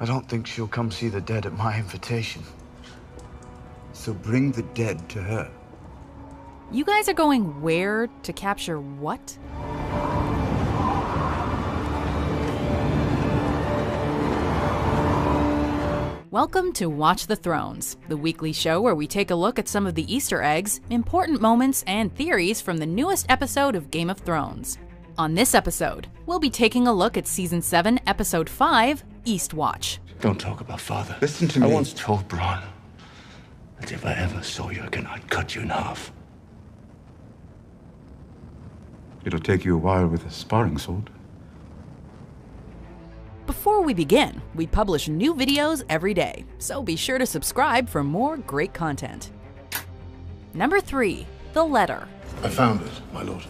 I don't think she'll come see the dead at my invitation. So bring the dead to her. You guys are going where to capture what? Welcome to Watch the Thrones, the weekly show where we take a look at some of the Easter eggs, important moments, and theories from the newest episode of Game of Thrones. On this episode, we'll be taking a look at Season 7, Episode 5, Eastwatch. Don't talk about father. Listen to me. I once told Bronn that if I ever saw you again, I'd cut you in half. It'll take you a while with a sparring sword. Before we begin, we publish new videos every day, so be sure to subscribe for more great content. Number 3, The Letter. I found it, my lord.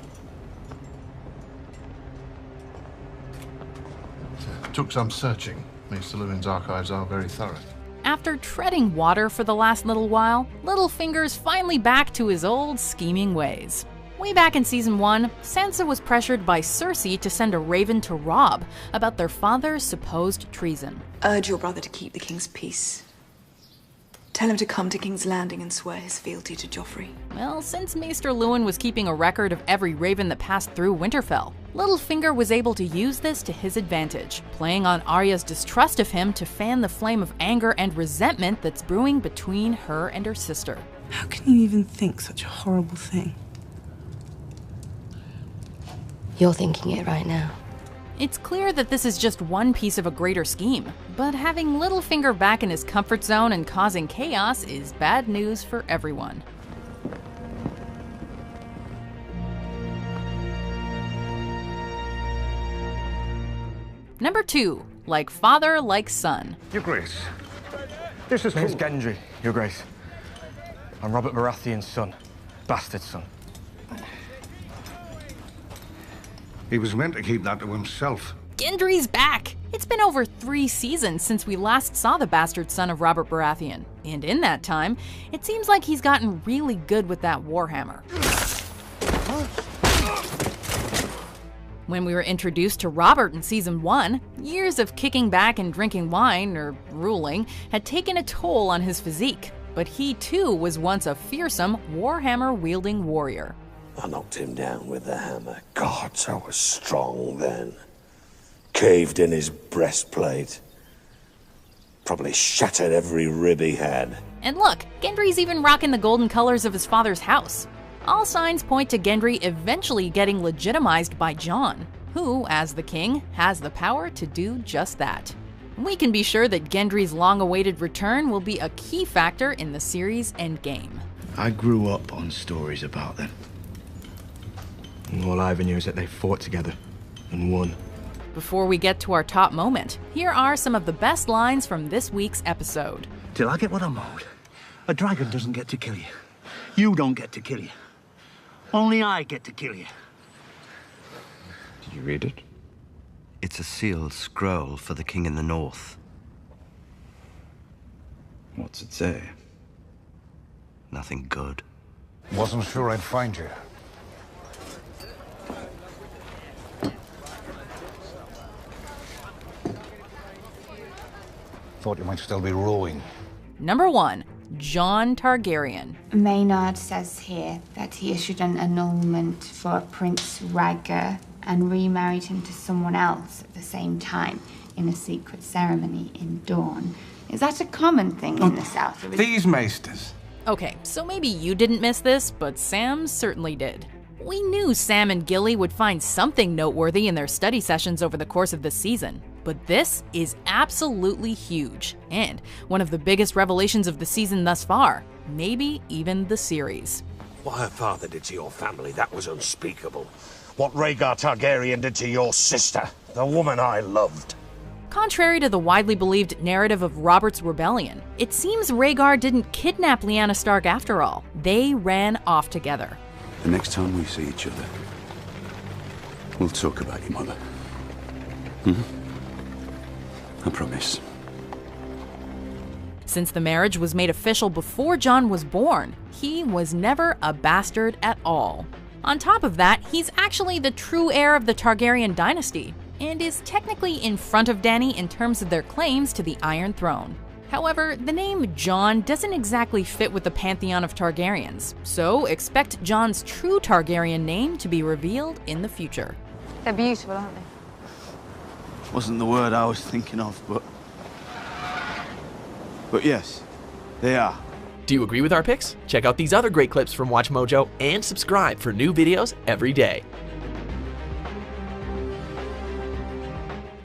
Took some searching. Maester Luwin's archives are very thorough. After treading water for the last little while, Littlefinger's finally back to his old scheming ways. Way back in Season 1, Sansa was pressured by Cersei to send a raven to Robb about their father's supposed treason. Urge your brother to keep the king's peace. Tell him to come to King's Landing and swear his fealty to Joffrey. Well, since Maester Luwin was keeping a record of every raven that passed through Winterfell, Littlefinger was able to use this to his advantage, playing on Arya's distrust of him to fan the flame of anger and resentment that's brewing between her and her sister. How can you even think such a horrible thing? You're thinking it right now. It's clear that this is just one piece of a greater scheme, but having Littlefinger back in his comfort zone and causing chaos is bad news for everyone. Number 2, Like Father, Like Son. Your Grace, this is Name's Gendry, Your Grace. I'm Robert Baratheon's son, bastard son. He was meant to keep that to himself. Gendry's back! It's been over 3 seasons since we last saw the bastard son of Robert Baratheon, and in that time, it seems like he's gotten really good with that warhammer. When we were introduced to Robert in Season 1, years of kicking back and drinking wine, or ruling, had taken a toll on his physique, but he too was once a fearsome, warhammer-wielding warrior. I knocked him down with the hammer. Gods, I was strong then. Caved in his breastplate. Probably shattered every rib he had. And look, Gendry's even rocking the golden colors of his father's house. All signs point to Gendry eventually getting legitimized by Jon, who, as the king, has the power to do just that. We can be sure that Gendry's long-awaited return will be a key factor in the series' endgame. I grew up on stories about them. And all I ever knew is that they fought together and won. Before we get to our top moment, here are some of the best lines from this week's episode. Till I get what I'm owed. A dragon doesn't get to kill you. You don't get to kill you. Only I get to kill you. Did you read it? It's a sealed scroll for the king in the north. What's it say? Nothing good. Wasn't sure I'd find you. Thought you might still be rowing. Number 1, Jon Targaryen. Maynard says here that he issued an annulment for Prince Rhaegar and remarried him to someone else at the same time in a secret ceremony in Dorne. Is that a common thing in the South? These maesters. Okay, so maybe you didn't miss this, but Sam certainly did. We knew Sam and Gilly would find something noteworthy in their study sessions over the course of this season, but this is absolutely huge, and one of the biggest revelations of the season thus far, maybe even the series. What her father did to your family, that was unspeakable. What Rhaegar Targaryen did to your sister, the woman I loved. Contrary to the widely believed narrative of Robert's rebellion, it seems Rhaegar didn't kidnap Lyanna Stark after all. They ran off together. The next time we see each other, we'll talk about your mother. I promise. Since the marriage was made official before Jon was born, he was never a bastard at all. On top of that, he's actually the true heir of the Targaryen dynasty. and is technically in front of Dany in terms of their claims to the Iron Throne. However, the name Jon doesn't exactly fit with the pantheon of Targaryens, so expect Jon's true Targaryen name to be revealed in the future. They're beautiful, aren't they? Wasn't the word I was thinking of, but yes, they are. Do you agree with our picks? Check out these other great clips from WatchMojo and subscribe for new videos every day.